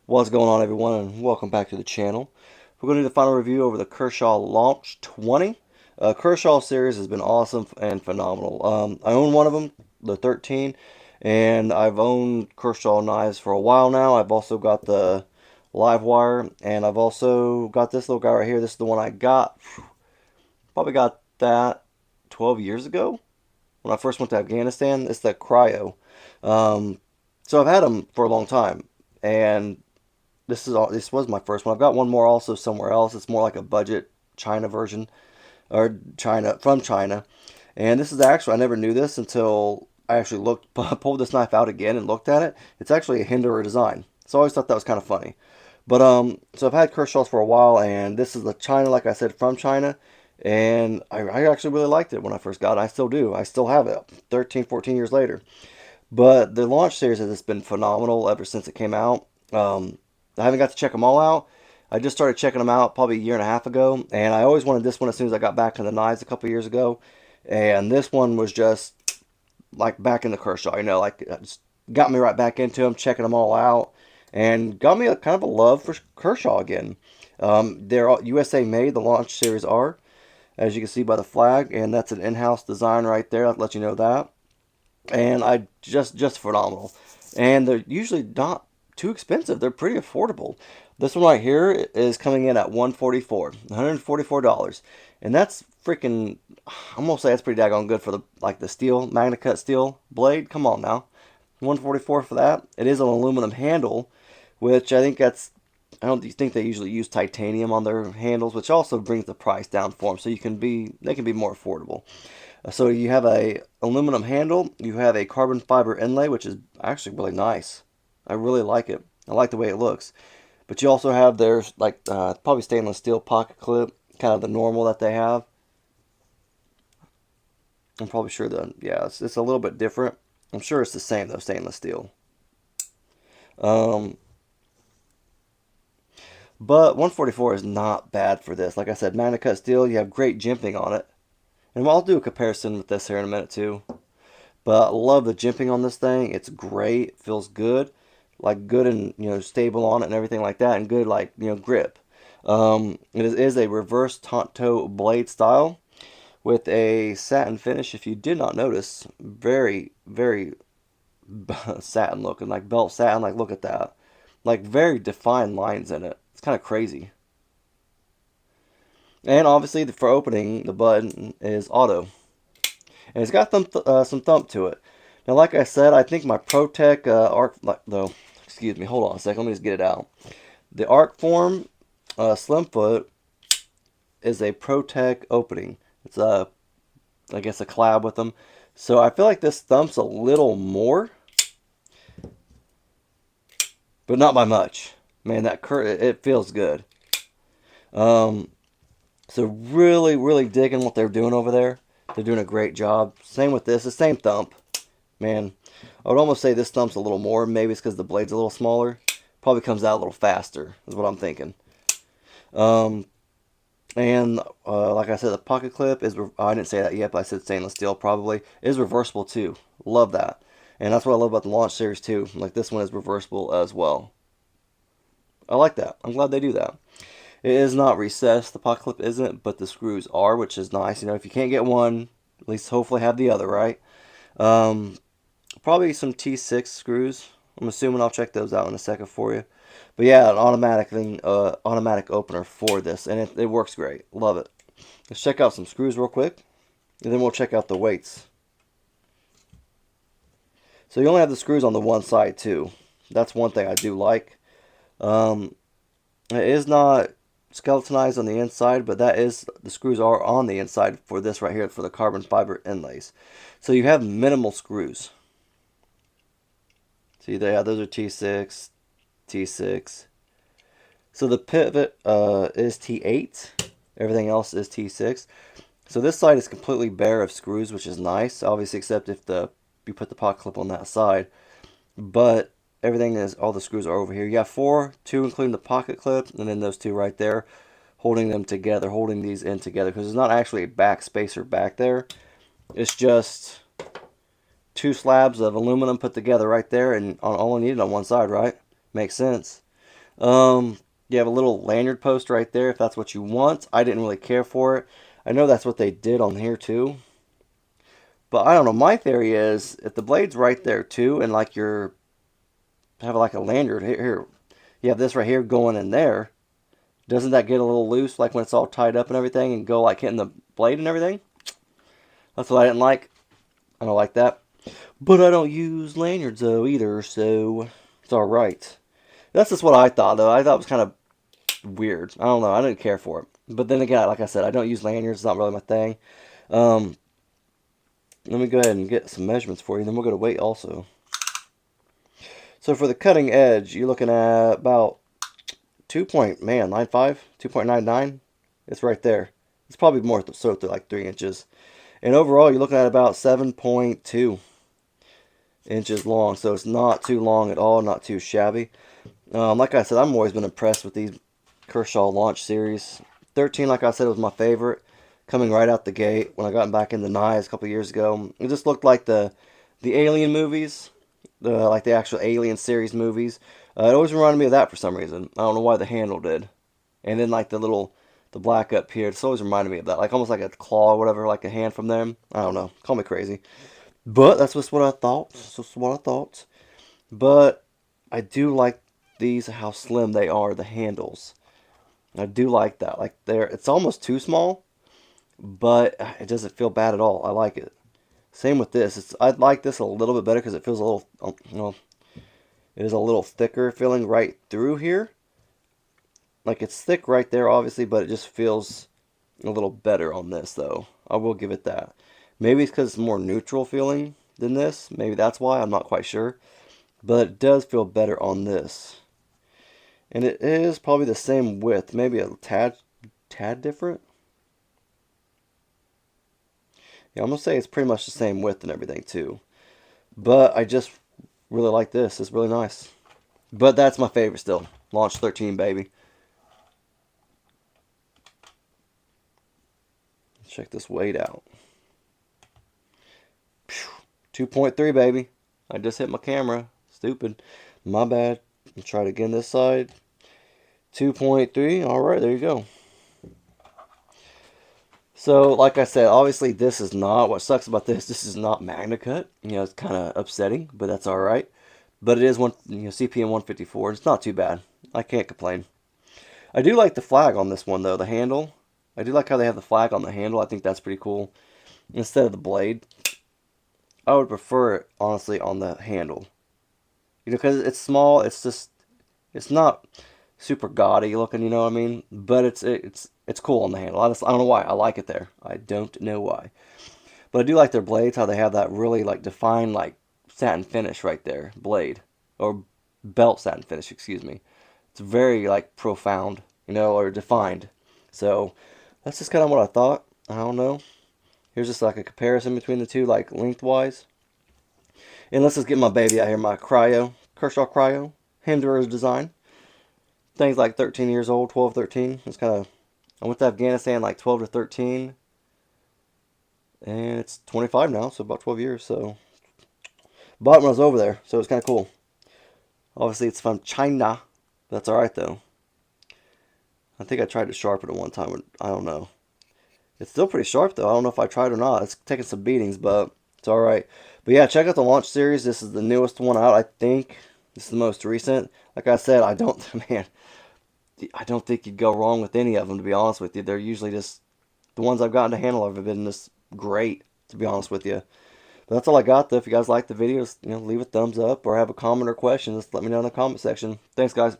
What's going on, everyone, and welcome back to the channel. We're going to do the final review over the Kershaw Launch 20. Kershaw series has been awesome and phenomenal. I own one of them, the 13, and I've owned Kershaw knives for a while now. I've also got the live wire, and I've also got this little guy right here. This is the one I got, probably got that 12 years ago when I first went to Afghanistan. It's the Cryo. Um, so I've had them for a long time, and this was my first one. I've got one more also somewhere else. It's more like a budget China version or China from China. And this is actually I never knew this until I actually looked pulled this knife out again and looked at it. It's actually a Hinderer design. So I always thought that was kind of funny. But so I've had Kershaws for a while, and this is the China, like I said, from China. And I actually really liked it when I first got it. I still do. I still have it 13, 14 years later. But the launch series has just been phenomenal ever since it came out. I haven't got to check them all out. I just started checking them out probably a year and a half ago, and I always wanted this one as soon as I got back to the knives a couple years ago. And this one was just like back in the Kershaw, like it just got me right back into them, checking them all out, and got me a kind of a love for Kershaw again. They're all USA made. The launch series are, as you can see by the flag, and that's an in-house design right there. I'll let you know that. And I just phenomenal. And they're usually not too expensive. They're pretty affordable. This one right here is coming in at $144, and that's freaking. I'm gonna say that's pretty daggone good for the steel Magna Cut steel blade. Come on now, 144 for that. It is an aluminum handle, which I think that's. I don't think they usually use titanium on their handles, which also brings the price down for them. So they can be more affordable. So you have a aluminum handle, you have a carbon fiber inlay, which is actually really nice. I really like it. I like the way it looks. But you also have their probably stainless steel pocket clip, kind of the normal that they have. I'm probably sure that it's a little bit different. I'm sure it's the same though, stainless steel. Um, but 144 is not bad for this. Like I said, Magna Cut steel, you have great jimping on it. And I'll do a comparison with this here in a minute too. But I love the jimping on this thing. It's great. It feels good. Like good and stable on it and everything like that, and good grip. It is a reverse Tonto blade style with a satin finish. If you did not notice, very very satin looking, like belt satin. Like look at that, like very defined lines in it. It's kind of crazy. And obviously for opening the button is auto, and it's got some thump to it. Now, like I said, I think my ProTech arc, though, excuse me, hold on a second, let me just get it out. The arc form slim foot is a ProTech opening. It's I guess a collab with them. So I feel like this thumps a little more, but not by much. Man, it feels good. Um, so really, really digging what they're doing over there. They're doing a great job. Same with this, the same thump. Man, I would almost say this thumps a little more. Maybe it's because the blade's a little smaller. Probably comes out a little faster, is what I'm thinking. Um, and like I said, the pocket clip is, I didn't say that yet, but I said stainless steel probably, is reversible too. Love that. And that's what I love about the Launch series too. Like this one is reversible as well. I like that. I'm glad they do that. It is not recessed, the pocket clip isn't, but the screws are, which is nice. If you can't get one, at least hopefully have the other, right? Um, Probably some T6 screws. I'm assuming I'll check those out in a second for you. But yeah, an automatic opener for this, and it works great. Love it. Let's check out some screws real quick, and then we'll check out the weights. So you only have the screws on the one side too. That's one thing I do like. Um, it is not skeletonized on the inside, but the screws are on the inside for this right here for the carbon fiber inlays. So you have minimal screws. See, those are T6, T6. So the pivot is T8. Everything else is T6. So this side is completely bare of screws, which is nice. Obviously, except if you put the pocket clip on that side. But all the screws are over here. You have four, two including the pocket clip, and then those two right there, holding them together, holding these in together. Because there's not actually a back spacer back there. It's just two slabs of aluminum put together right there, and only needed on one side, right? Makes sense. You have a little lanyard post right there if that's what you want. I didn't really care for it. I know that's what they did on here too. But I don't know. My theory is if the blade's right there too, and like you're have like a lanyard here, you have this right here going in there. Doesn't that get a little loose, like when it's all tied up and everything, and go like hitting the blade and everything? That's what I didn't like. I don't like that. But I don't use lanyards though either, so it's all right. That's just what I thought though. I thought it was kind of weird. I don't know. I didn't care for it. But then again, like I said, I don't use lanyards. It's not really my thing. Um, Let me go ahead and get some measurements for you. Then we'll go to weight also. So for the cutting edge, you're looking at about 2.95, 2.99. It's right there. It's probably more so to like 3 inches. And overall, you're looking at about 7.2 inches long. So it's not too long at all, not too shabby. Like I said, I've always been impressed with these Kershaw launch series. 13, like I said, was my favorite. Coming right out the gate when I got back into knives a couple years ago. It just looked like the Alien movies, like the actual Alien series movies. It always reminded me of that for some reason. I don't know why the handle did. And then like the black up here, it's always reminded me of that. Like almost like a claw or whatever, like a hand from them. I don't know. Call me crazy. But that's just what I thought. That's just what I thought. But I do like these, how slim they are, the handles. I do like that. Like it's almost too small, but it doesn't feel bad at all. I like it. Same with this. I like this a little bit better because it feels a little, it is a little thicker feeling right through here. Like it's thick right there, obviously, but it just feels a little better on this, though. I will give it that. Maybe it's because it's more neutral feeling than this. Maybe that's why. I'm not quite sure. But it does feel better on this. And it is probably the same width. Maybe a tad different. Yeah, I'm going to say it's pretty much the same width and everything, too. But I just really like this. It's really nice. But that's my favorite still. Launch 13, baby. Check this weight out. 2.3, baby. I just hit my camera. Stupid. My bad. Let's try it again this side. 2.3. Alright, there you go. So, like I said, obviously this is not, what sucks about this is not Magna Cut. You know, it's kind of upsetting, but that's alright. But it is CPM 154. It's not too bad. I can't complain. I do like the flag on this one, though, the handle. I do like how they have the flag on the handle. I think that's pretty cool. Instead of the blade. I would prefer it, honestly, on the handle. You know, because it's small, it's not super gaudy looking, you know what I mean? But it's cool on the handle. I don't know why. I like it there. I don't know why. But I do like their blades, how they have that really, like, defined, like, satin finish right there. Blade. Or belt satin finish, excuse me. It's very, like, profound, you know, or defined. So, that's just kind of what I thought. I don't know. Here's just like a comparison between the two, like lengthwise. And let's just get my baby out here, my Kershaw Cryo, Hinderer's design. Thing's like 13 years old, 12, 13. It's kind of, I went to Afghanistan like 12 to 13. And it's 25 now, so about 12 years. So, bought it when I was over there, so it's kind of cool. Obviously, it's from China. That's alright, though. I think I tried to sharpen it one time, but I don't know. It's still pretty sharp, though. I don't know if I tried or not. It's taking some beatings, but it's alright. But yeah, check out the launch series. This is the newest one out, I think. This is the most recent. Like I said, I don't think you'd go wrong with any of them, to be honest with you. They're usually just, the ones I've gotten to handle have been just great, to be honest with you. But that's all I got, though. If you guys like the videos, leave a thumbs up or have a comment or question, just let me know in the comment section. Thanks, guys.